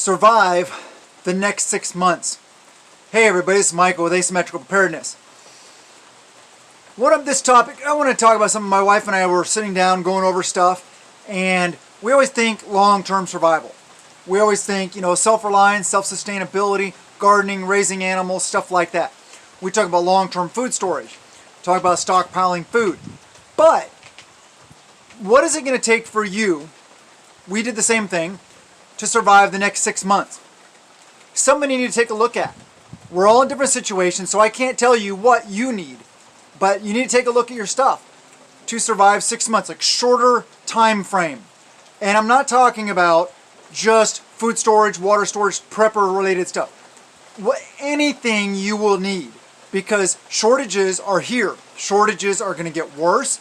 survive the next 6 months. Hey everybody, this is Michael with Asymmetrical Preparedness. What up this topic? I want to talk about something. My wife and I were sitting down going over stuff, and we always think long-term survival. We always think, self-reliance, self-sustainability, gardening, raising animals, stuff like that. We talk about long-term food storage, talk about stockpiling food. But what is it going to take for you? We did the same thing to survive the next 6 months. Something you need to take a look at. We're all in different situations, so I can't tell you what you need, but you need to take a look at your stuff to survive 6 months, like shorter time frame. And I'm not talking about just food storage, water storage, prepper related stuff. Anything you will need, because shortages are here. Shortages are going to get worse.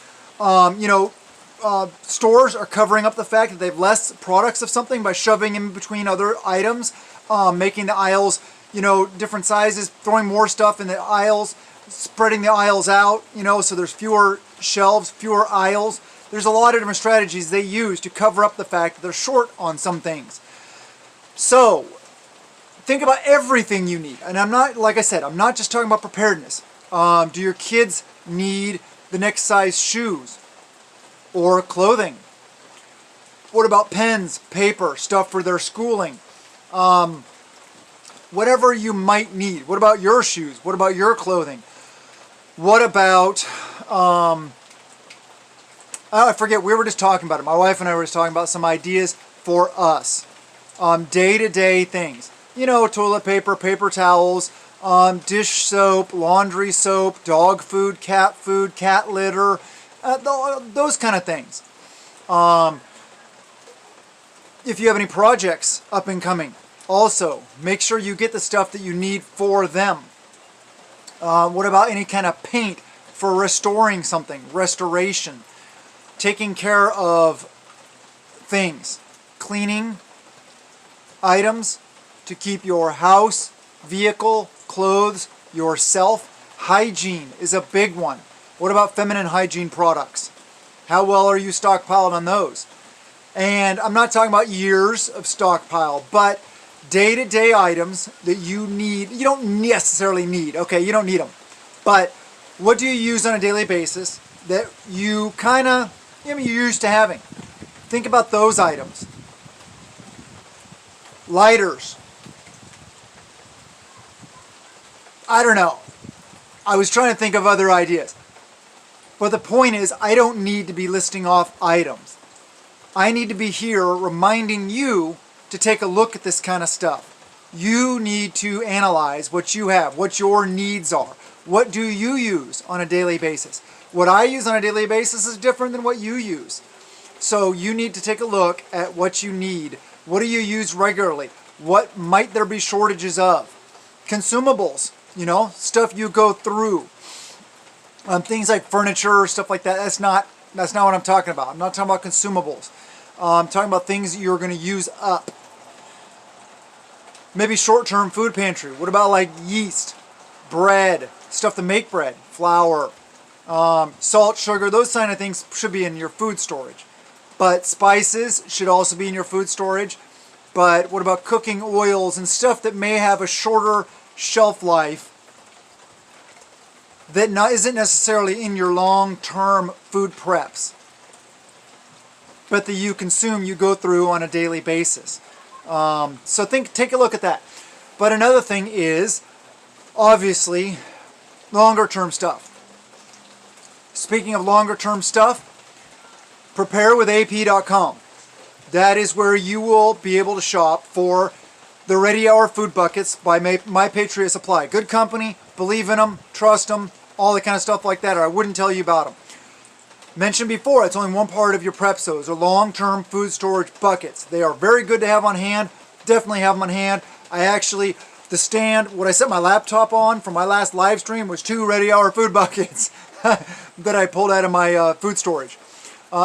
Stores are covering up the fact that they have less products of something by shoving in between other items, making the aisles, different sizes, throwing more stuff in the aisles, spreading the aisles out, so there's fewer shelves, fewer aisles. There's a lot of different strategies they use to cover up the fact that they're short on some things. So, think about everything you need. And I'm not just talking about preparedness. Do your kids need the next size shoes or clothing? What about pens, paper, stuff for their schooling? Whatever you might need. What about your shoes? What about your clothing? What about, I forget, we were just talking about it. My wife and I were just talking about some ideas for us. Day-to-day things. Toilet paper, paper towels, dish soap, laundry soap, dog food, cat litter, those kind of things. If you have any projects up and coming, also make sure you get the stuff that you need for them. What about any kind of paint for restoring something, restoration, taking care of things, cleaning items to keep your house, vehicle, clothes, yourself. Hygiene is a big one. What about feminine hygiene products? How well are you stockpiled on those? And I'm not talking about years of stockpile, but day-to-day items that you need. You don't necessarily need, okay, you don't need them. But what do you use on a daily basis that you you're used to having? Think about those items. Lighters. I don't know. I was trying to think of other ideas. But the point is, I don't need to be listing off items. I need to be here reminding you to take a look at this kind of stuff. You need to analyze what you have, what your needs are. What do you use on a daily basis? What I use on a daily basis is different than what you use. So you need to take a look at what you need. What do you use regularly? What might there be shortages of? Consumables, stuff you go through. Things like furniture, stuff like that. That's not what I'm talking about. I'm not talking about consumables. I'm talking about things you're going to use up. Maybe short-term food pantry. What about like yeast, bread, stuff to make bread, flour, salt, sugar, those kind of things should be in your food storage. But spices should also be in your food storage. But what about cooking oils and stuff that may have a shorter shelf life that isn't necessarily in your long-term food preps, but that you consume, you go through on a daily basis. So take a look at that. But another thing is, obviously, longer-term stuff. Speaking of longer-term stuff, preparewithap.com. That is where you will be able to shop for the Ready Hour food buckets by My Patriot Supply. Good company, believe in them, trust them, all that kind of stuff like that, or I wouldn't tell you about them. Mentioned before, it's only one part of your prep, so those are long-term food storage buckets. They are very good to have on hand. Definitely have them on hand. The stand, what I set my laptop on for my last live stream was 2 Ready Hour food buckets that I pulled out of my food storage.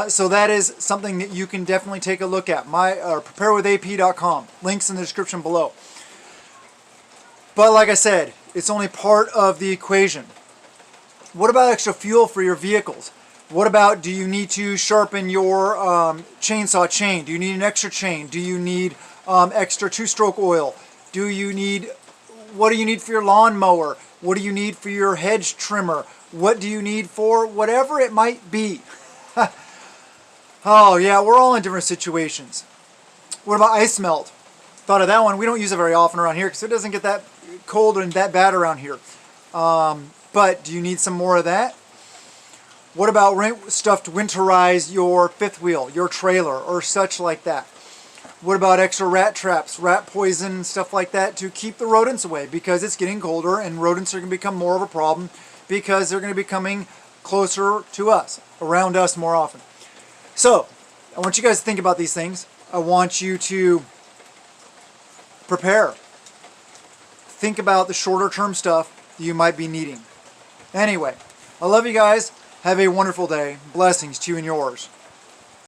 So that is something that you can definitely take a look at. Preparewithap.com. Links in the description below. But like I said, it's only part of the equation. What about extra fuel for your vehicles? What about, do you need to sharpen your chainsaw chain? Do you need an extra chain? Do you need extra two-stroke oil? What do you need for your lawnmower? What do you need for your hedge trimmer? What do you need for whatever it might be? Oh yeah, we're all in different situations. What about ice melt? Thought of that one. We don't use it very often around here because it doesn't get that cold and that bad around here. But do you need some more of that? What about stuff to winterize your fifth wheel, your trailer, or such like that? What about extra rat traps, rat poison, stuff like that to keep the rodents away? Because it's getting colder and rodents are going to become more of a problem because they're going to be coming closer to us, around us more often. So, I want you guys to think about these things. I want you to prepare. Think about the shorter term stuff that you might be needing. Anyway, I love you guys. Have a wonderful day. Blessings to you and yours.